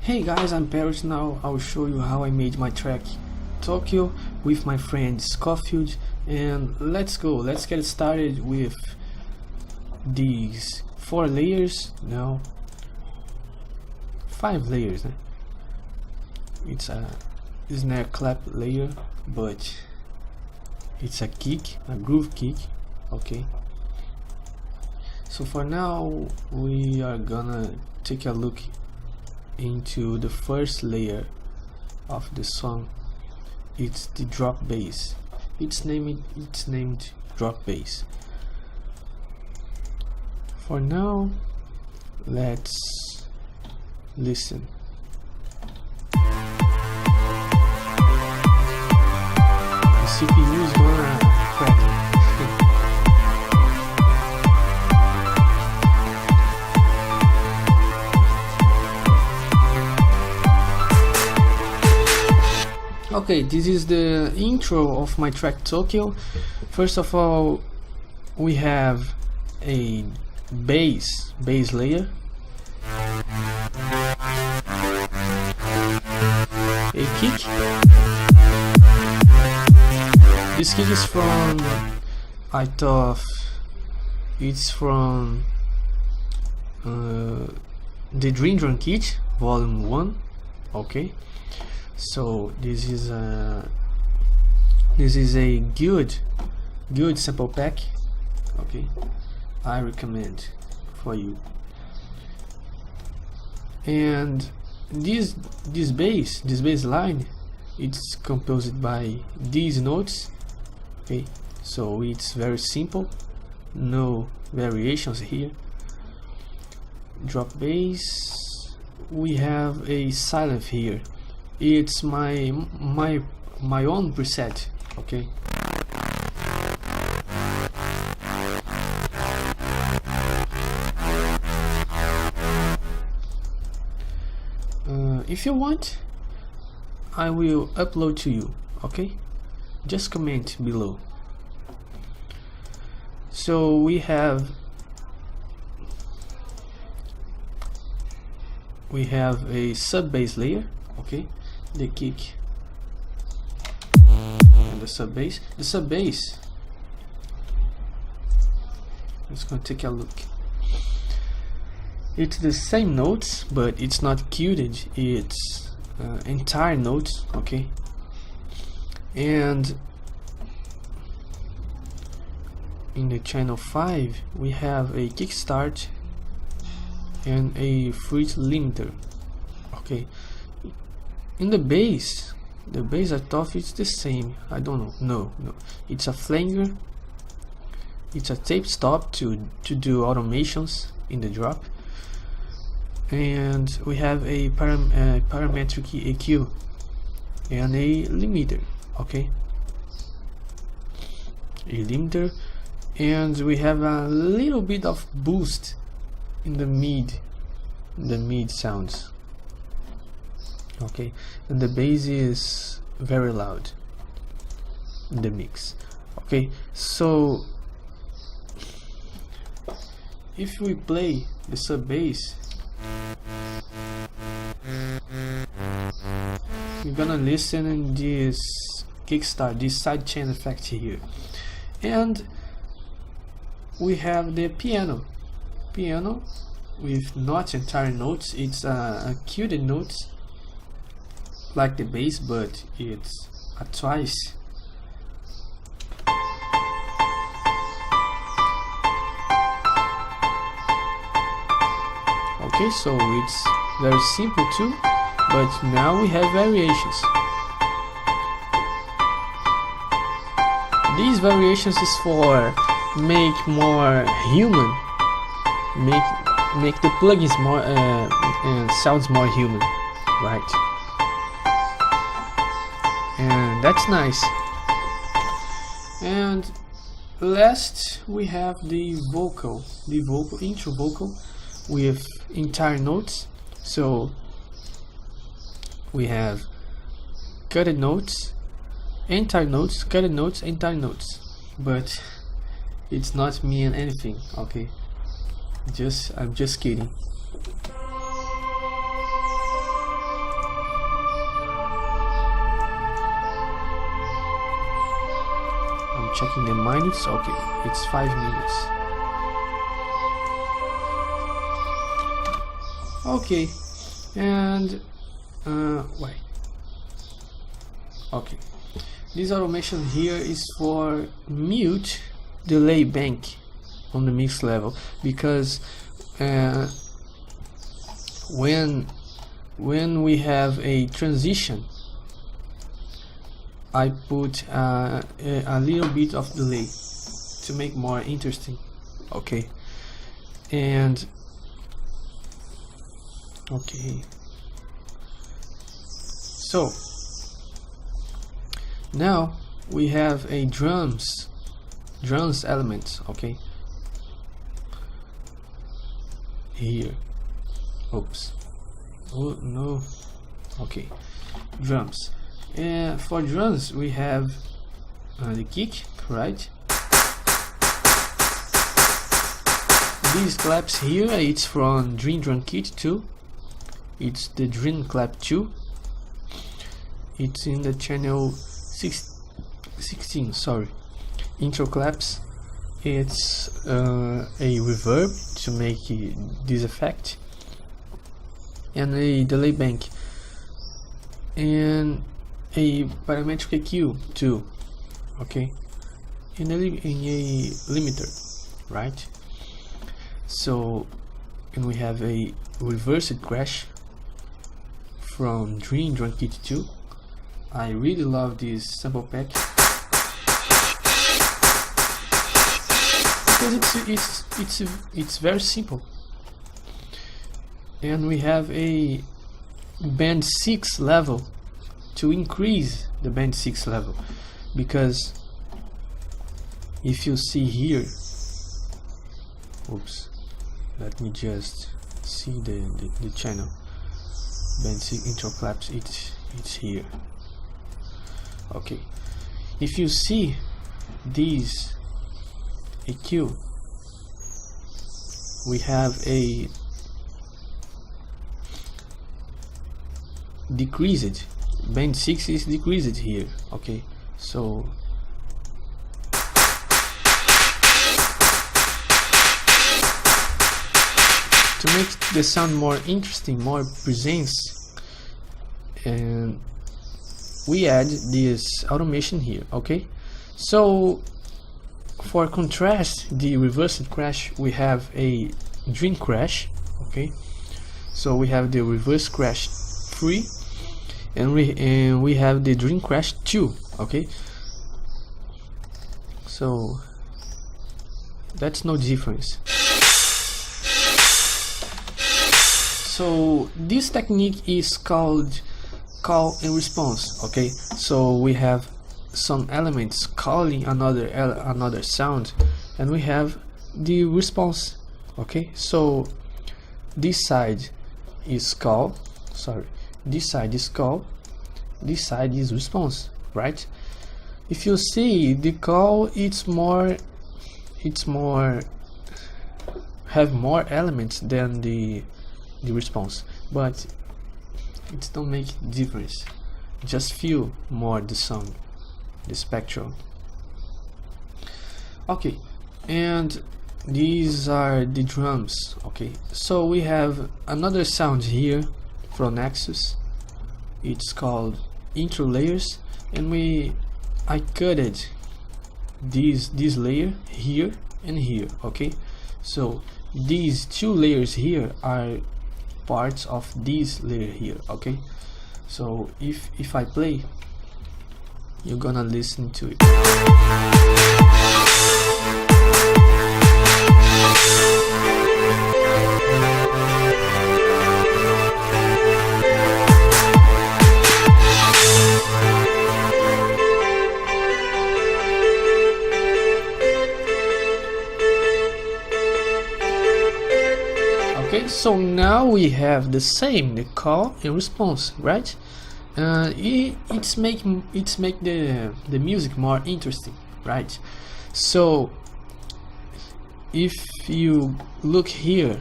Hey guys, I'm Parrot. Now I'll show you how I made my track Tokyo with my friend Scofield, and let's get started with these 4 layers. No, 5 layers. It's a snare clap layer, but it's a kick, a groove kick. Okay, so for now we are gonna take a look into the first layer of the song. It's the drop bass. It's named drop bass. For now, let's listen. The CPU is gonna crack it. Okay, this is the intro of my track Tokyo. First of all, we have a bass layer, a kick. This kick is from, I thought it's from the Dream Drum Kit Volume 1. Okay, so this is a good sample pack. Okay, I recommend for you. And this bass line, it's composed by these notes. Okay, so it's very simple, no variations here. Drop bass, we have a silent here. It's my own preset. Okay, if you want, I will upload to you. Okay, just comment below. So we have a sub bass layer. Okay, the kick and the sub bass. The sub bass, let's go take a look. It's the same notes, but it's not queued. It's entire notes. Okay, and in the channel 5 we have a kickstart and a fruit limiter. Okay, in the bass I thought it's the same. I don't know. No, it's a flanger. It's a tape stop to do automations in the drop, and we have a parametric EQ and a limiter. Okay, a limiter, and we have a little bit of boost in the mid sounds. Okay, and the bass is very loud in the mix. Okay, so if we play the sub bass, we're gonna listen in this kickstart, this sidechain effect here, and we have the piano with not entire notes. It's a queued notes like the bass, but it's a twice. Okay, so it's very simple too, but now we have variations. These variations is for make more human, make the plugins more sounds more human, right? And that's nice. And last we have the intro vocal with entire notes. So we have cutted notes, entire notes, cutted notes, entire notes, but it's not mean anything. Okay, I'm just kidding. checking the minutes. Okay, it's 5 minutes. Okay, and wait. Okay, this automation here is for mute delay bank on the mix level, because when we have a transition, I put a little bit of delay to make more interesting. Okay, and okay, so now we have a drums element. Okay, here, oops, oh no, okay, drums. And for drums we have the kick, right? These claps here, it's from Dream Drum Kit 2. It's the Dream Clap 2. It's in the channel 16, sorry. Intro claps. It's a reverb to make this effect, and a delay bank, and a parametric EQ too. Okay, in a limiter, right? So, and we have a reversed crash from Dream Drum Kit 2. I really love this sample pack because it's very simple. And we have a band 6 level to increase the band 6 level, because if you see here, oops, let me just see the channel band 6 intro claps. It's here. Okay, if you see these EQ, we have a decreased band 6 is decreased here. Okay, so to make the sound more interesting, more presence, and we add this automation here. Okay, so for contrast the reversed crash, we have a Dream Crash. Okay, so we have the reverse crash 3, and we have the Dream Crash 2. Okay, so that's no difference. So this technique is called call and response. Okay, so we have some elements calling another sound, and we have the response. Okay, so this side is call, sorry, this side is call, this side is response, right? If you see the call, it's more have more elements than the response, but it don't make difference, just feel more the song, the spectrum. Okay, and these are the drums. Okay, so we have another sound here from Nexus. It's called intro layers, and I cutted this layer here and here. Okay, so these two layers here are parts of this layer here. Okay, so if I play, you're gonna listen to it. Okay, so now we have the same, the call and response, right? It's make the music more interesting, right? So if you look here,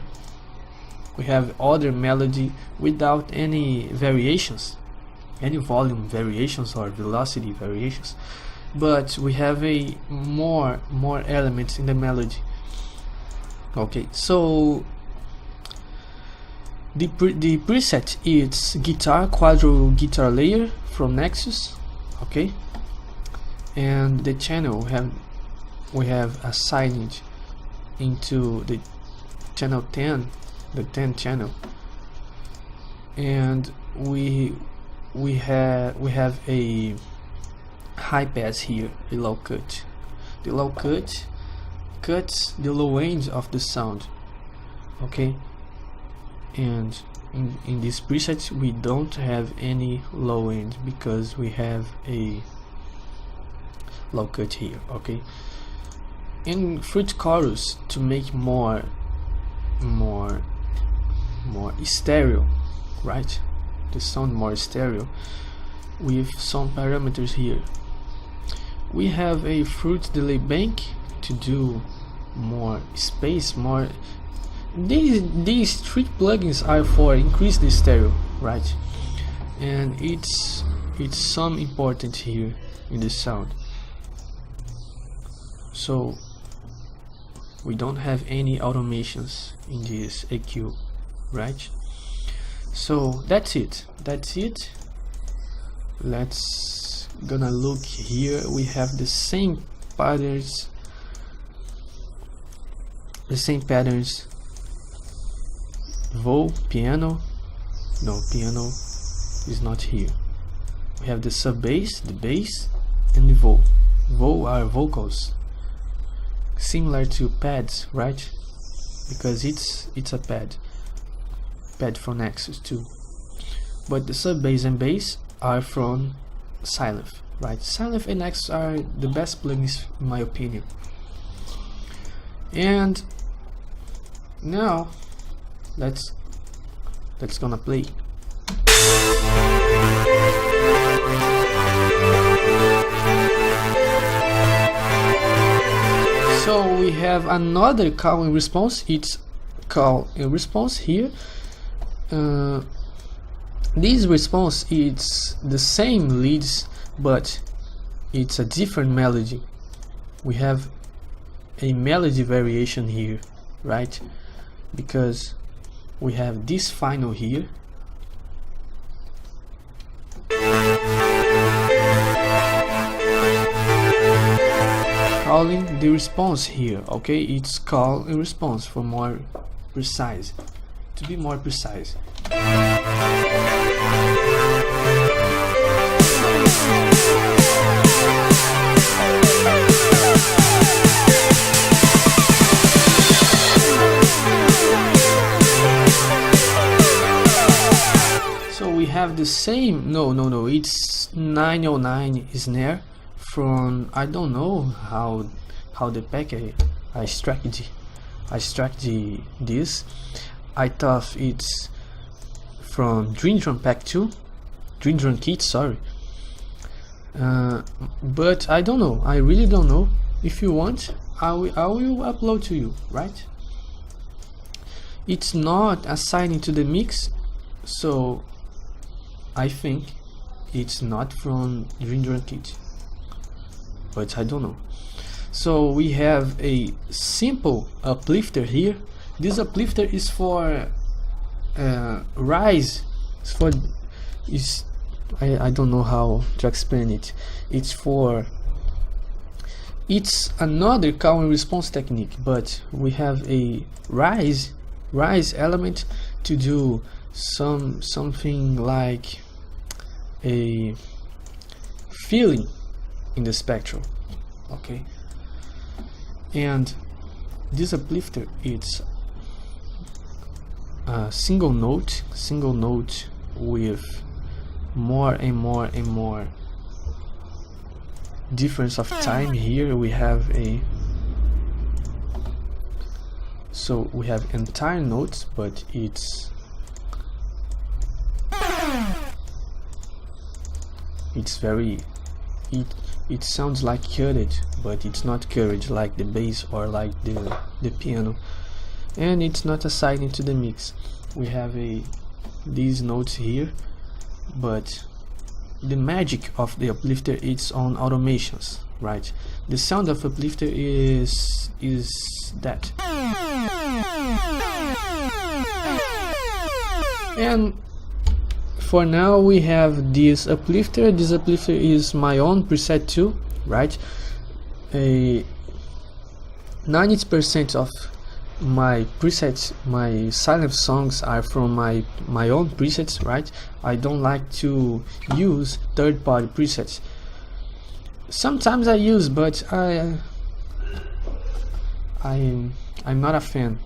we have other melody without any variations, any volume variations or velocity variations. but we have a more elements in the melody. Okay, so the preset is guitar, quadro guitar layer from Nexus. Okay, and the channel we have assigned into the channel 10, the 10 channel, and we have a high pass here, a low cut. The low cut cuts the low end of the sound. Okay, and in this preset we don't have any low end because we have a low cut here. Okay, in fruit chorus, to make more stereo, right, the sound more stereo, with some parameters here. We have a fruit delay bank to do more space, more. These three plugins are for increase the stereo, right? And it's some important here in the sound. So we don't have any automations in this EQ, right? So that's it. Let's gonna look here. We have the same patterns. Vo, piano. No, piano is not here. We have the sub bass, the bass, and the vo. Vo are vocals, similar to pads, right? Because it's a pad from Nexus too. But the sub bass and bass are from Sylenth, right? Sylenth and Nexus are the best plugins in my opinion. And now let's gonna play. So we have another call and response. It's call and response here. This response is the same leads, but it's a different melody. We have a melody variation here, right? Because we have this final here, calling the response here. Okay, it's call and response for more precise, to be more precise. So we have the same, no, it's 909 snare from, I don't know how the package I extracted this. I thought it's from Dream Drum Pack 2, Dream Drum Kit, sorry. But I don't know, I really don't know. If you want, I will upload to you, right? It's not assigned to the mix, so I think it's not from Dream Drum Kit, but I don't know. So we have a simple uplifter here. This uplifter is for rise. I don't know how to explain it. It's another call and response technique, but we have a rise element to do something like a feeling in the spectrum. Okay, and this uplifter, it's a single note with more and more difference of time. Here we have so we have entire notes, but it's very, it sounds like cutted, but it's not cutted like the bass or like the piano, and it's not assigned to the mix. We have these notes here, but the magic of the uplifter is on automations. right? The sound of uplifter is that. And for now we have this uplifter. This uplifter is my own preset too, right? 90% of my presets, my silent songs, are from my own presets, right? I don't like to use third-party presets. Sometimes I use, but I'm not a fan.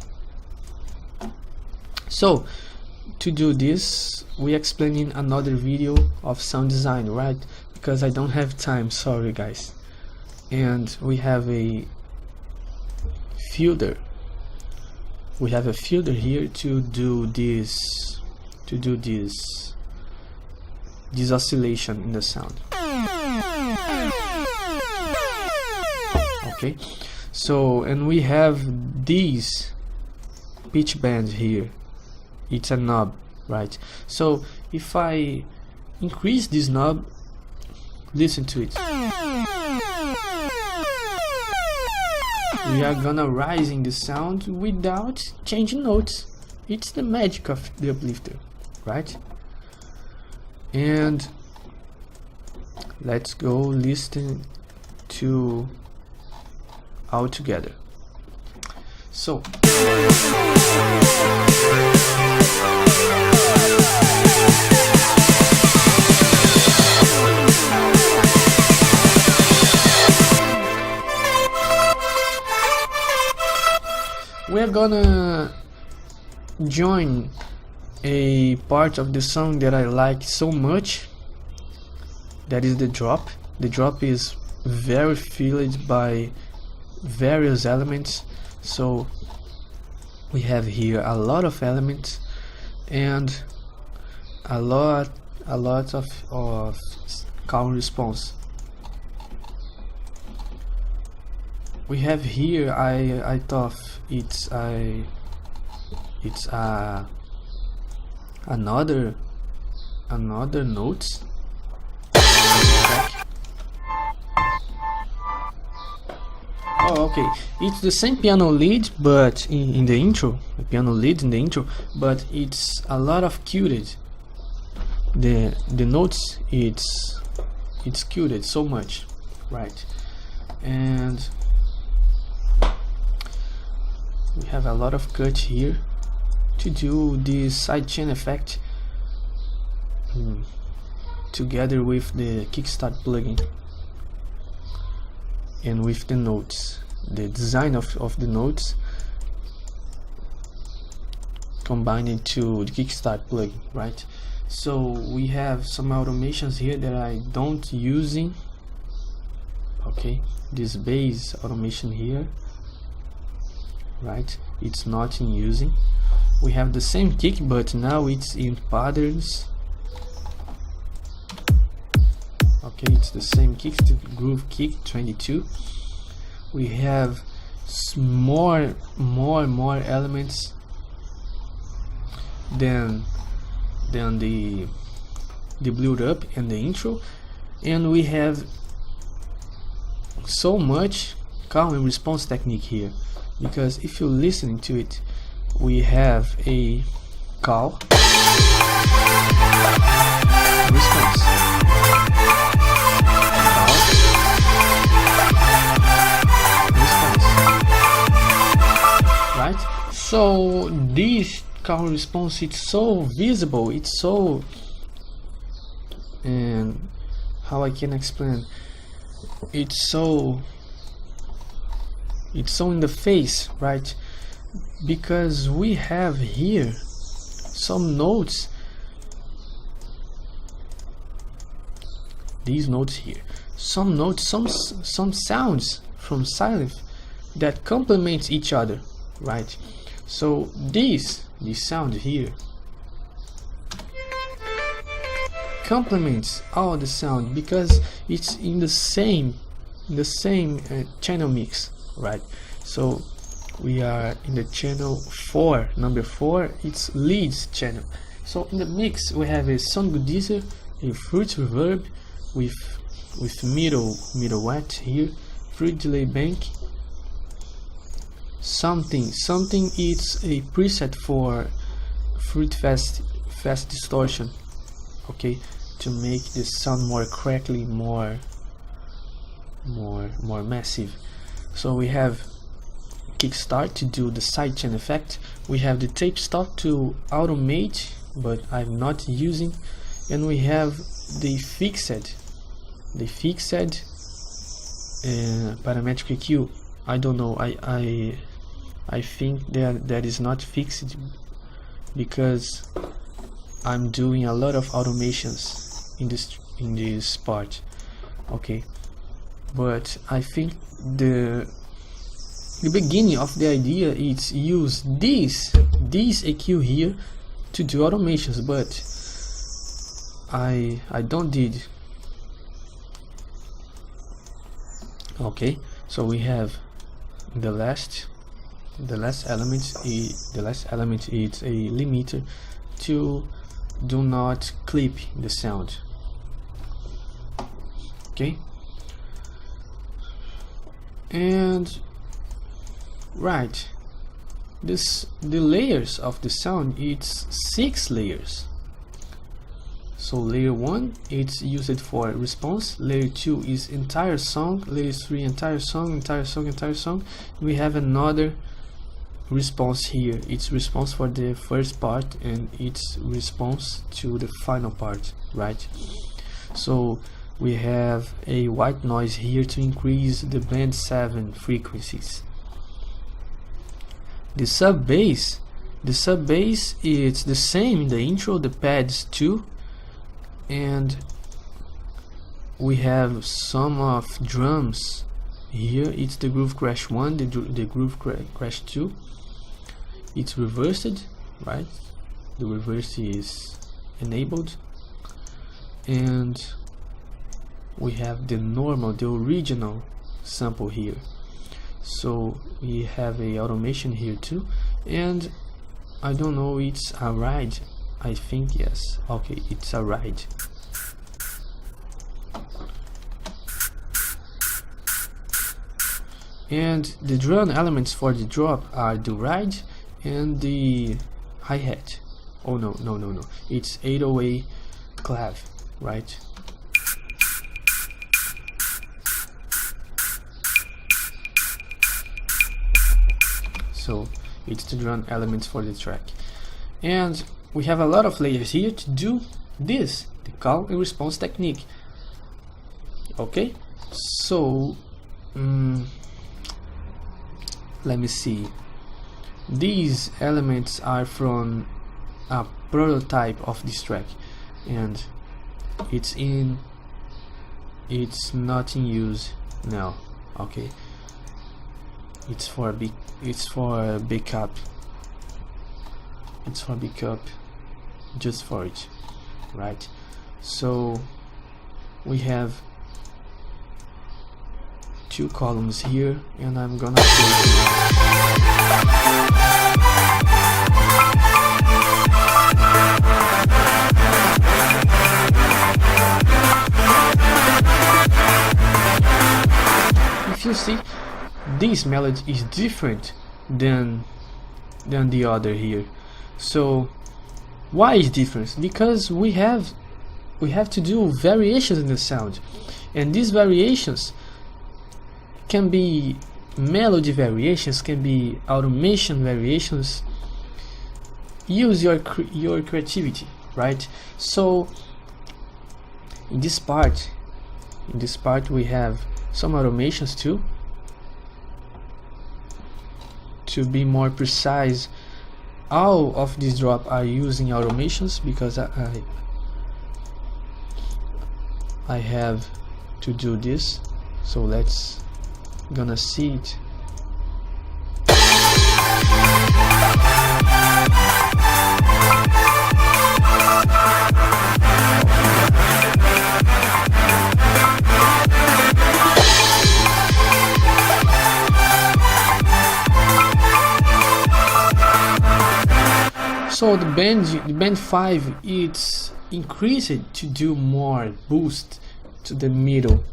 So to do this, we explain in another video of sound design, right? Because I don't have time, sorry guys. And we have a filter. We have a filter here to do this oscillation in the sound. Okay, so, and we have these pitch band here. It's a knob, right? So if I increase this knob, listen to it. We are gonna rise in the sound without changing notes. It's the magic of the uplifter, right? And let's go listen to all together. So we're gonna join a part of the song that I like so much. That is the drop. The drop is very filled by various elements. So we have here a lot of elements and a lot of call and response. We have here, I thought it's another note. Oh, okay, it's the same piano lead, but in the intro, the piano lead in the intro, but it's a lot of cued. The notes, it's cued so much, right? And we have a lot of cut here to do this sidechain effect together with the kickstart plugin and with the notes, the design of the notes combined to the kickstart plugin, right? So we have some automations here that I don't using. Okay, this bass automation here, right? It's not in using. We have the same kick, but now it's in patterns. Okay, it's the same kick, the groove kick 22. We have more elements than the build up and the intro, and we have so much call and response technique here, because if you listen to it, we have a call, response, right? So this call response, it's so visible, it's so, and how I can explain, it's so in the face, right? Because we have here some notes, these notes here, some notes, some sounds from silent that complement each other, right? So this sound here complements all the sound because it's in the same channel mix, right? So we are in the channel 4, number 4, it's leads channel. So in the mix we have a sound goodizer, a fruit reverb with with middle wet here, fruit delay bank. Something it's a preset for fruit fast distortion, okay, to make the sound more crackly, more massive. So we have kickstart to do the sidechain effect. We have the tape stop to automate, but I'm not using, and we have the fixed parametric EQ. I don't know, I think that is not fixed because I'm doing a lot of automations in this part, okay. But I think the beginning of the idea is use this EQ here to do automations, but I don't did. Okay, so we have the last element is a limiter to do not clip the sound, okay. And right, the layers of the sound, it's 6 layers. So layer 1 it's used for response, layer 2 is entire song, layer 3 entire song. We have another response here, it's response for the first part and it's response to the final part, right? So we have a white noise here to increase the band 7 frequencies. The sub bass it's the same in the intro, the pads too, and we have some of drums here. It's the groove crash 1, the groove crash 2. It's reversed, right? The reverse is enabled, and we have the normal, the original sample here. So we have a automation here too, and I don't know, it's a ride, I think, yes, okay, it's a ride. And the drum elements for the drop are the ride and the hi-hat. Oh no, it's 808 clav, right? So it's the drum elements for the track, and we have a lot of layers here to do this, the call and response technique, okay. So let me see, these elements are from a prototype of this track, and it's not in use now, okay. It's for backup, just for it, right? So we have 2 columns here, and I'm gonna if you see, this melody is different than the other here. So why is different? Because we have to do variations in the sound, and these variations can be melody variations, can be automation variations. Use your creativity, right? So in this part we have some automations too. To be more precise, all of these drop are using automations because I have to do this. So let's gonna see it. So the band 5 it's increased to do more boost to the middle,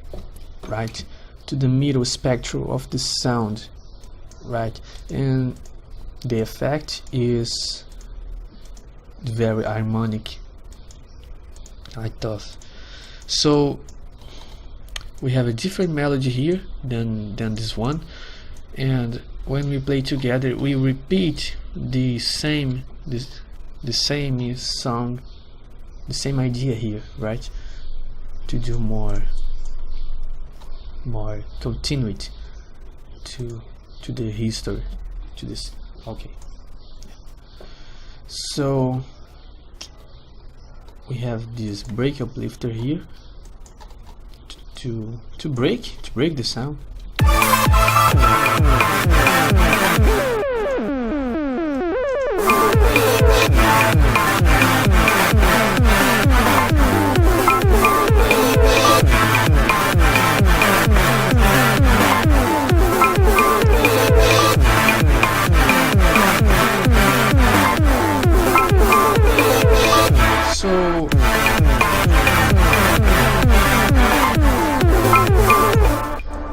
right? To the middle spectrum of the sound, right? And the effect is very harmonic, I thought. So we have a different melody here than this one, and when we play together we repeat the same song, the same idea here, right? To do more continuity to the history, to this. Okay, so we have this break uplifter here to break the sound. So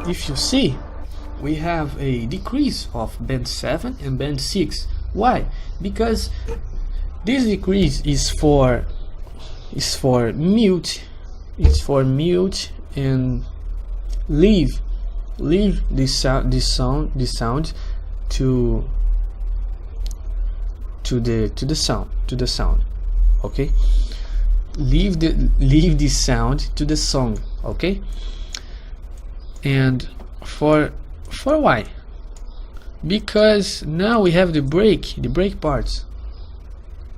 if you see, we have a decrease of band 7 and band 6. Why? Because this decrease is for mute. It's for mute and leave this sound to the sound. Okay, leave this sound to the song. Okay, and for why? Because now we have the break parts,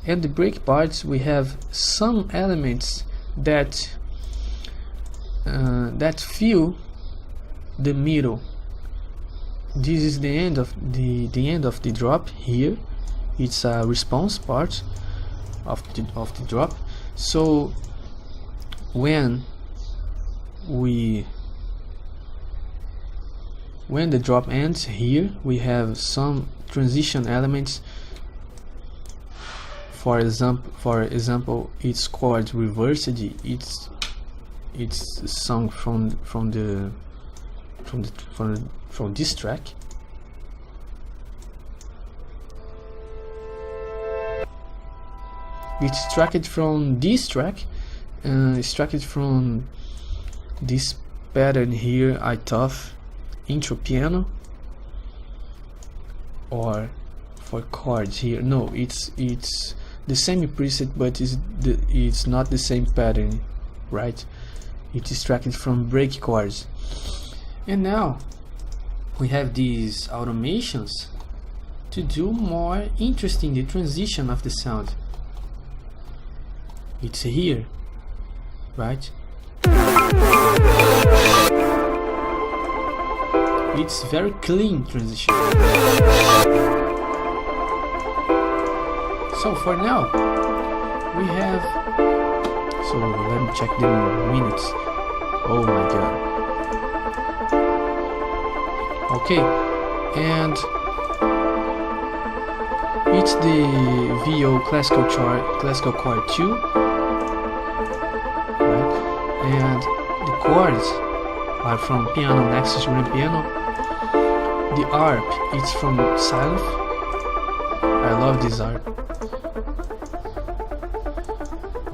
and the break parts we have some elements that fill the middle. This is the end of the drop here. It's a response part of the drop. So when the drop ends here, we have some transition elements. For example, it's chord reversed. It's sung from this track. It's extracted from this track, extracted from this pattern here, I thought, intro piano, or for chords here. No, it's the same preset, but it's not the same pattern, right? It's extracted from break chords. And now we have these automations to do more interesting the transition of the sound. It's here, right? It's very clean transition. So for now we have, so let me check the minutes. Oh my god. Okay, and it's the VO classical chord 2, right? And the chords are from piano, Nexus grand piano. The ARP, it's from Silent. I love this ARP.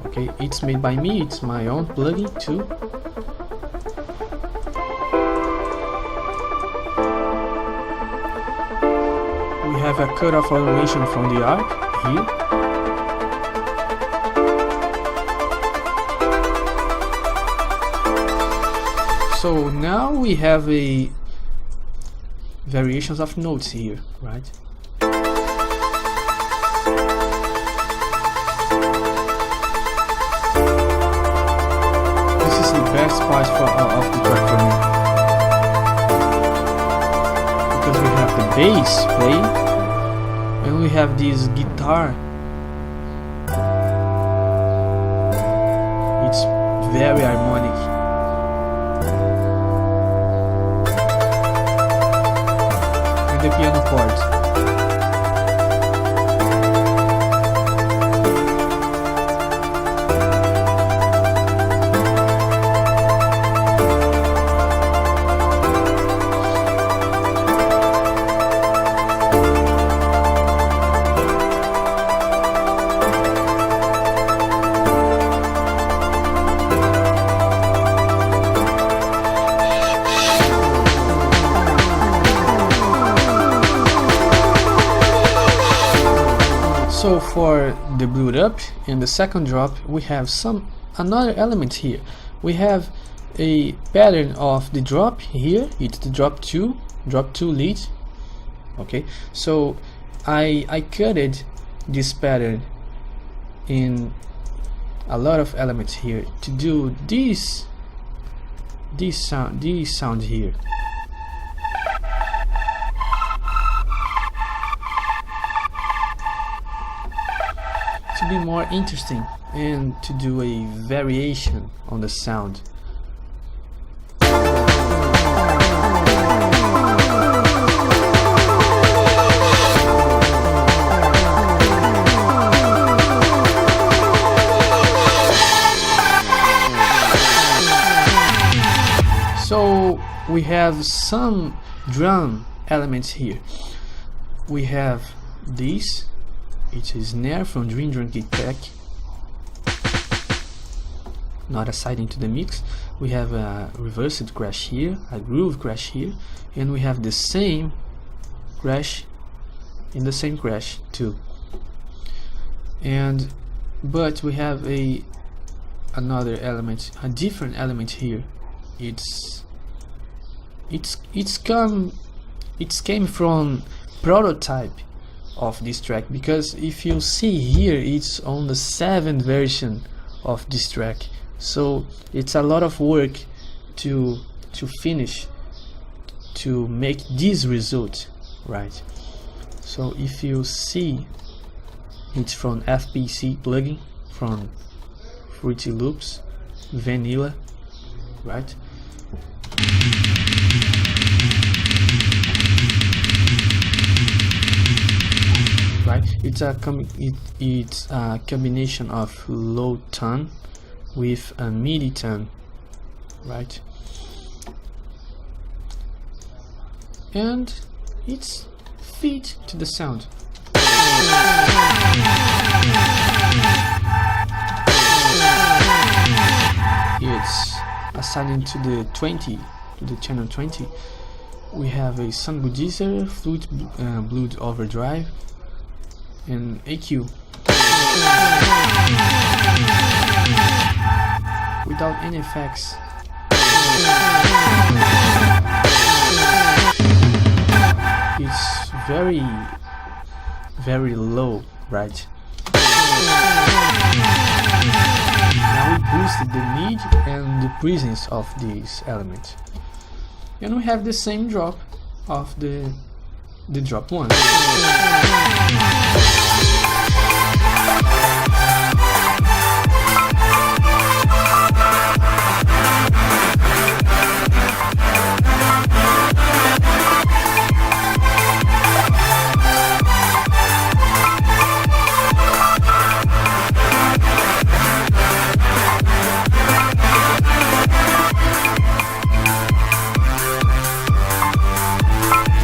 Okay, it's made by me, it's my own plugin too. We have a cutoff automation from the ARP here. So now we have a variations of notes here, right? This is the best part of the track for me, because we have the bass playing and we have this guitar. It's very harmonic. The piano chords. So for the build up and the second drop, we have another element here. We have a pattern of the drop here. It's the drop 2 lead. Okay, so I cutted this pattern in a lot of elements here to do this sound here. To be more interesting and to do a variation on the sound. So we have some drum elements here. We have this. It's a snare from Dream Drum Kit Pack, not a side into the mix. We have a reversed crash here, a groove crash here, and we have the same crash in the same crash too. But we have another element, a different element here. It came from prototype of this track, because if you see here, it's on the 7th version of this track, so it's a lot of work to finish to make this result, right? So if you see, it's from FPC plugin from Fruity Loops Vanilla, right? Right, it's a combination of low tone with a midi tone, right? And it's fit to the sound. It's assigned to the 20, to the channel 20. We have a Sun Budizer, Flute Blood Overdrive, and AQ. Without any effects. It's very, very low, right? Now we boosted the mid and the presence of these elements. And we have the same drop of the drop 1.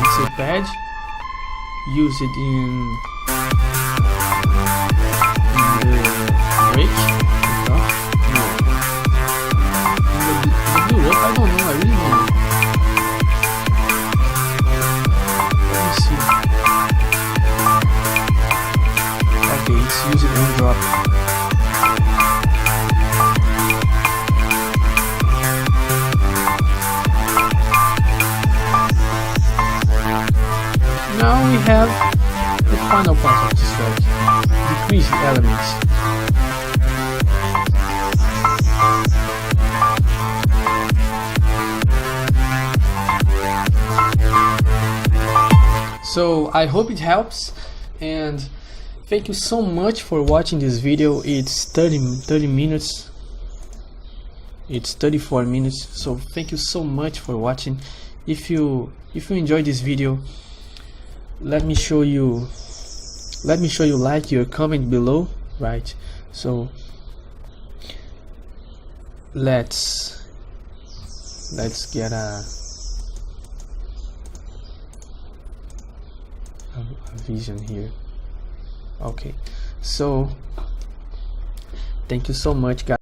It's a pad. Use it in the break. No. In the build up, I don't know, I really don't know. Let me see. Okay, it's using one drop. Now we have the final part of this track, decrease the elements. So I hope it helps, and thank you so much for watching this video. It's 30 minutes. It's 34 minutes. So thank you so much for watching. If you enjoyed this video, let me show you like your comment below, right? So let's get a vision here. Okay, so thank you so much, guys.